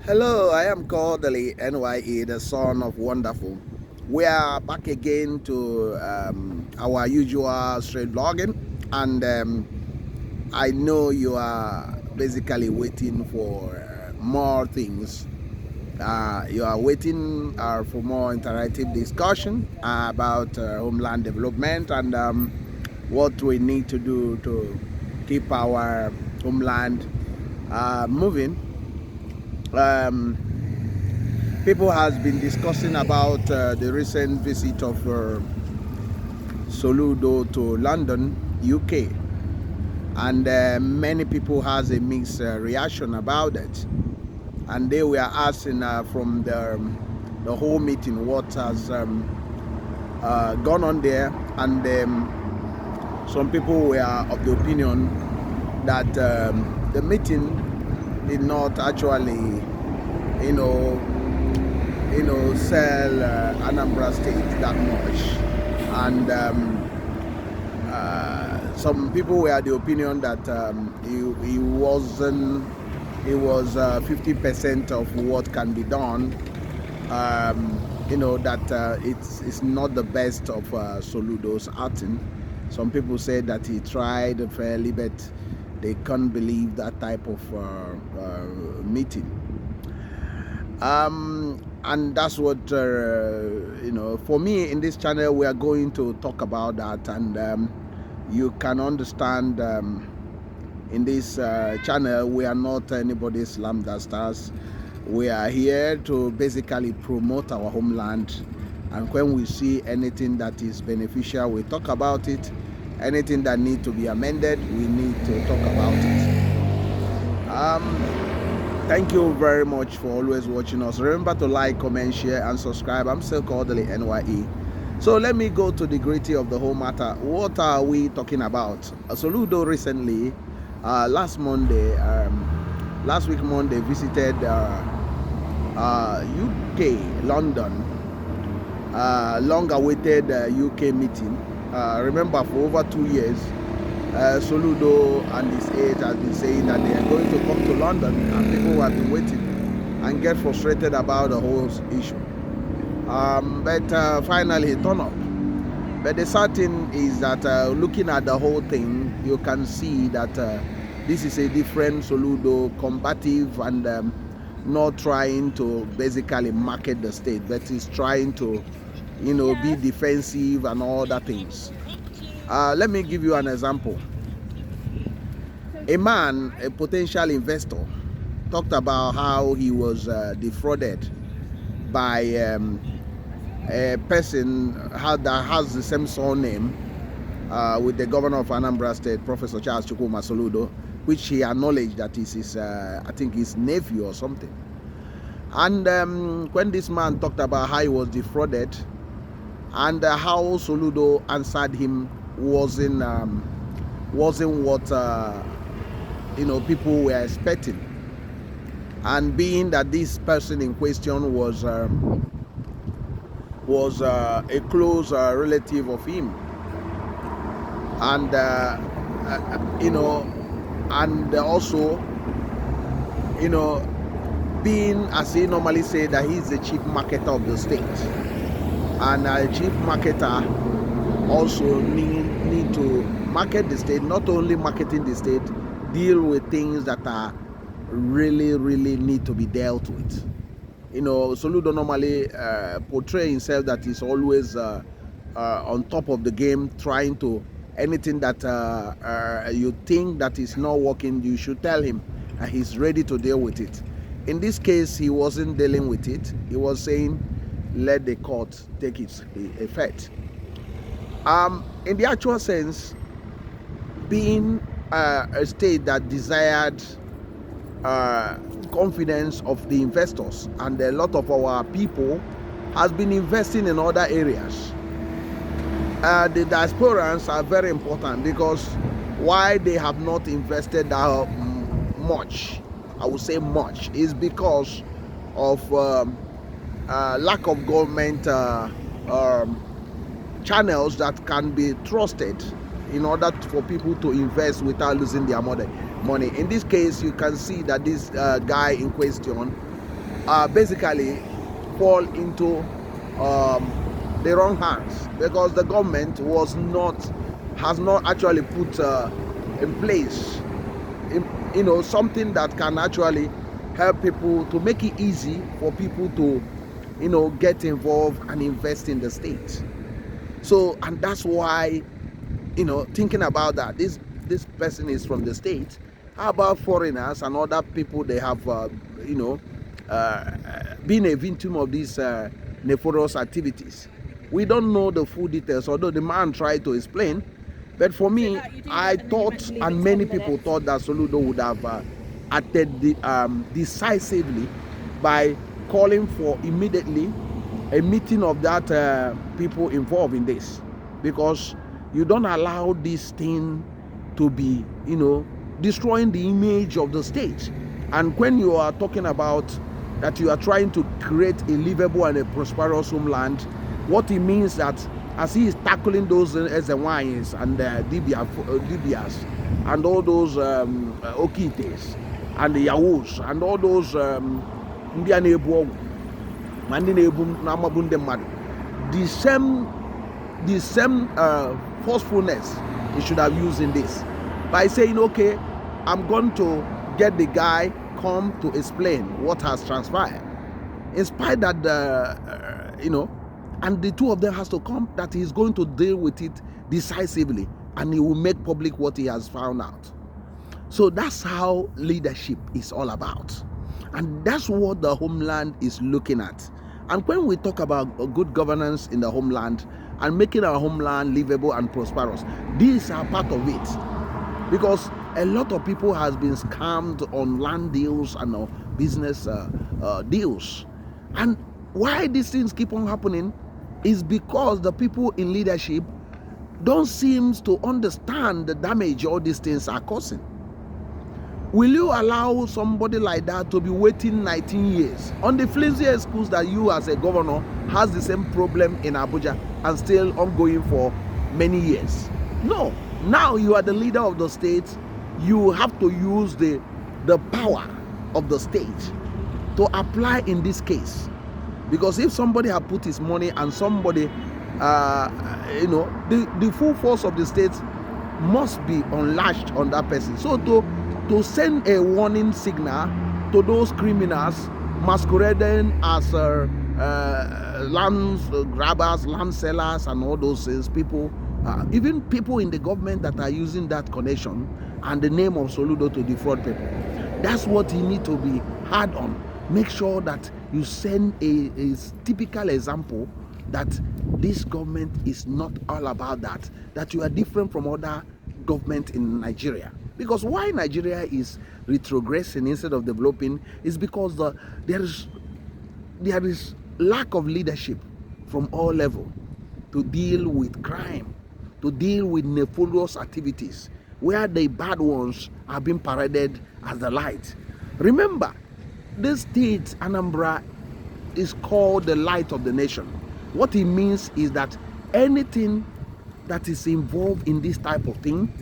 Hello, I am Kodili-nye, the son of Wonderful. We are back again to our usual straight blogging, and I know you are basically waiting for more things. You are waiting for more interactive discussion about homeland development and what we need to do to keep our homeland moving. Um, People has been discussing about the recent visit of Soludo to London, UK, and many people has a mixed reaction about it. And they were asking from the whole meeting what has gone on there, and some people were of the opinion that the meeting did not actually, you know, sell Anambra State that much, and some people were the opinion that he wasn't. It was 50% of what can be done. That it's not the best of Soludo's acting. Some people said that he tried fairly, but they can't believe that type of meeting. And that's what for me in this channel we are going to talk about that, and you can understand in this channel we are not anybody's lambda stars. We are here to basically promote our homeland, and when we see anything that is beneficial we talk about it. Anything that needs to be amended we need to talk about it. Thank you very much for always watching us. Remember to like, comment, share, and subscribe. I'm still Kodili-nye. So let me go to the gritty of the whole matter. What are we talking about? Soludo recently, last week Monday, visited UK, London, long-awaited UK meeting. Remember, for over 2 years, Soludo and his aides has been saying that they are going to come to London, and people have been waiting and get frustrated about the whole issue. But finally he turned up. But the sad thing is that looking at the whole thing, you can see that this is a different Soludo, combative, and not trying to basically market the state, but is trying to, be defensive and all that things. Let me give you an example. A man, a potential investor, talked about how he was defrauded by a person that has the same surname with the governor of Anambra State, Professor Charles Soludo, which he acknowledged that is his, I think, his nephew or something. And when this man talked about how he was defrauded and how Soludo answered him wasn't what people were expecting. And being that this person in question was a close relative of him, and and also being, as he normally say, that he's the chief marketer of the state, and a chief marketer also need to market the state, not only marketing the state, deal with things that are really need to be dealt with. Soludo normally portray himself that he's always on top of the game, trying to anything that you think that is not working, you should tell him, and he's ready to deal with it. In this case, he wasn't dealing with it. He was saying, let the court take its effect. In the actual sense, being a state that desired confidence of the investors, and a lot of our people has been investing in other areas. The diasporans are very important, because why they have not invested that much, I would say much, is because of lack of government channels that can be trusted in order for people to invest without losing their money. In this case, you can see that this guy in question basically fall into the wrong hands, because the government has not actually put in place something that can actually help people, to make it easy for people to get involved and invest in the state. So, and that's why thinking about that, this person is from the state. How about foreigners and other people? They have been a victim of these nefarious activities. We don't know the full details, although the man tried to explain. But for me, I thought, and many people thought, that Soludo would have acted decisively by calling for immediately a meeting of that people involved in this, because you don't allow this thing to be destroying the image of the state. And when you are talking about that you are trying to create a livable and a prosperous homeland, what it means that as he is tackling those Ezewanyis and Dibias and all those Okites and the Yahoos and all those the same forcefulness he should have used in this, by saying, okay, I'm going to get the guy come to explain what has transpired, in spite that and the two of them has to come, that he's going to deal with it decisively, and he will make public what he has found out. So that's how leadership is all about, and that's what the homeland is looking at. And when we talk about good governance in the homeland and making our homeland livable and prosperous, these are part of it, because a lot of people has been scammed on land deals and business deals. And why these things keep on happening is because the people in leadership don't seem to understand the damage all these things are causing. Will you allow somebody like that to be waiting 19 years on the flimsy excuse that you as a governor has the same problem in Abuja and still ongoing for many years? No. Now you are the leader of the state. You have to use the power of the state to apply in this case. Because if somebody had put his money and somebody, the full force of the state must be unlatched on that person. So to send a warning signal to those criminals masquerading as land grabbers, land sellers, and all those people, even people in the government that are using that connection and the name of Soludo to defraud people. That's what you need to be hard on. Make sure that you send a typical example that this government is not all about that you are different from other government in Nigeria. Because why Nigeria is retrogressing instead of developing is because there is lack of leadership from all levels to deal with crime, to deal with nefarious activities, where the bad ones are being paraded as the light. Remember, this state, Anambra, is called the light of the nation. What it means is that anything that is involved in this type of thing,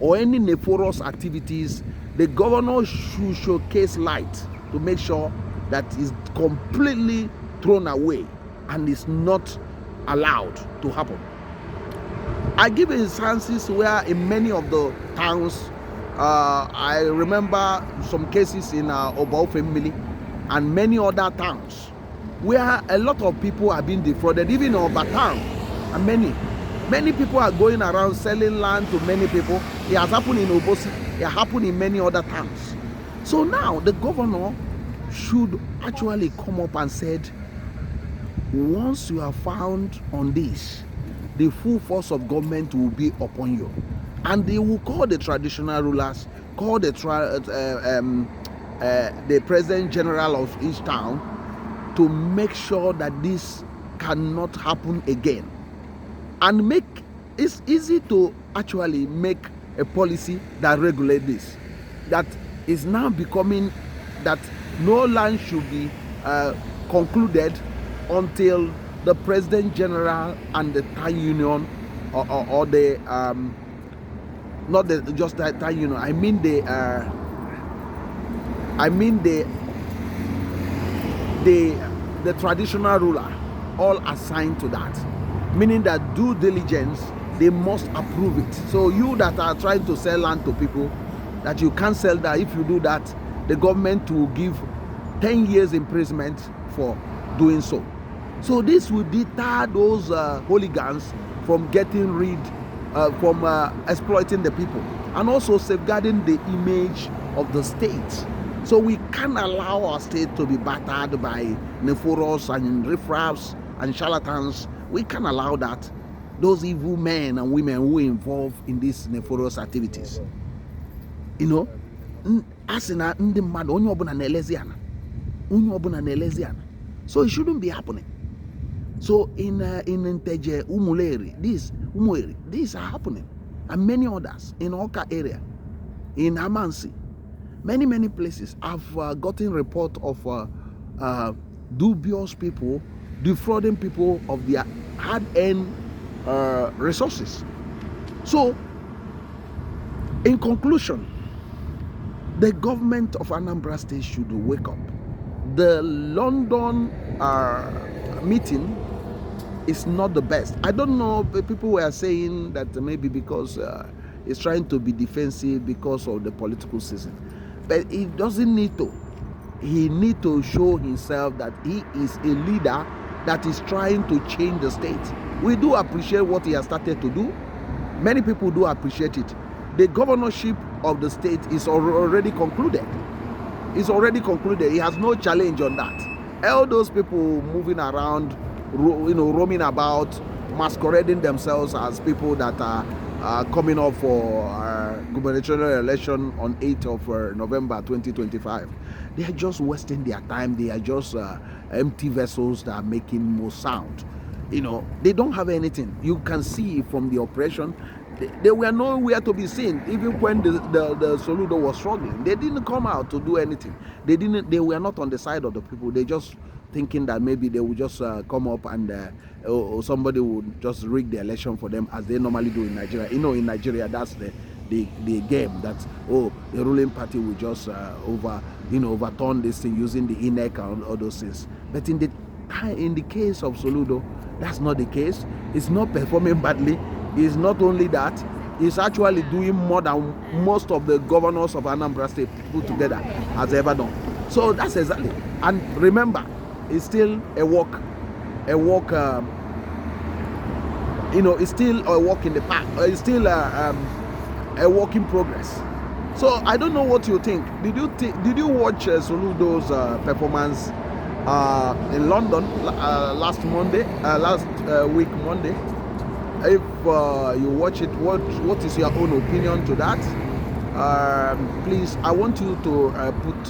or any nefarious activities, the governor should showcase light to make sure that is completely thrown away and is not allowed to happen. I give instances where in many of the towns, I remember some cases in Obao family and many other towns where a lot of people are being defrauded, even in Oba town, and many people are going around selling land to many people. It has happened in Obosi, it happened in many other towns. So now the governor should actually come up and said, once you are found on this, the full force of government will be upon you, and they will call the traditional rulers, call the president general of each town to make sure that this cannot happen again, and it's easy to actually make a policy that regulates this. That is now becoming that no land should be concluded until the president general and the town union or the not the just the town union, I mean the the traditional ruler all assigned to that, meaning that due diligence, they must approve it. So you that are trying to sell land to people, that you can't sell that. If you do that, the government will give 10 years imprisonment for doing so. So this will deter those hooligans from getting rid, from exploiting the people, and also safeguarding the image of the state. So we can't allow our state to be battered by nephoros and riffraffs and charlatans. We can't allow that. Those evil men and women who are involved in these nefarious activities. You know, asina ndị mmadụ onye ọbụla na-eleziana. So it shouldn't be happening. So in Nteje, Umuleri, these are happening, and many others in Oka area, in Amansi, many places. I've gotten report of dubious people defrauding people of their hard-earned resources. So, in conclusion, the government of Anambra State should wake up. The London meeting is not the best. I don't know, people were saying that maybe because it's trying to be defensive because of the political season. But he doesn't need to. He needs to show himself that he is a leader that is trying to change the state. We do appreciate what he has started to do. Many people do appreciate it. The governorship of the state is already concluded. It's already concluded. He has no challenge on that. All those people moving around, roaming about, masquerading themselves as people that are coming up for gubernatorial election on 8th of November 2025. They are just wasting their time. They are just empty vessels that are making more sound. They don't have anything. You can see from the operation, they were nowhere to be seen. Even when the Soludo was struggling, they didn't come out to do anything. They were not on the side of the people. They just thinking that maybe they would just come up and or somebody would just rig the election for them, as they normally do in Nigeria. In Nigeria, that's the game, that the ruling party will just overturn this thing using the INEC and all those things. But in the case of Soludo, that's not the case. It's not performing badly. It's not only that, it's actually doing more than most of the governors of Anambra State put together has ever done. So that's exactly. And remember, it's still a walk. It's still a walk in the park. It's still a work in progress. So I don't know what you think. Did you watch Soludo's performance in London last week Monday? If you watch it, what is your own opinion to that? Please, I want you to put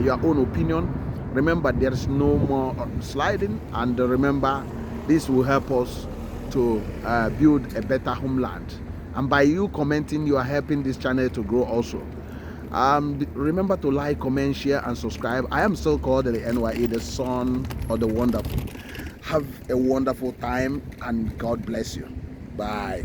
your own opinion. Remember, there is no more sliding, and remember, this will help us to build a better homeland. And by you commenting, you are helping this channel to grow also. Remember to like, comment, share, and subscribe. I am still called the NYE, the Son of the Wonderful. Have a wonderful time, and God bless you. Bye.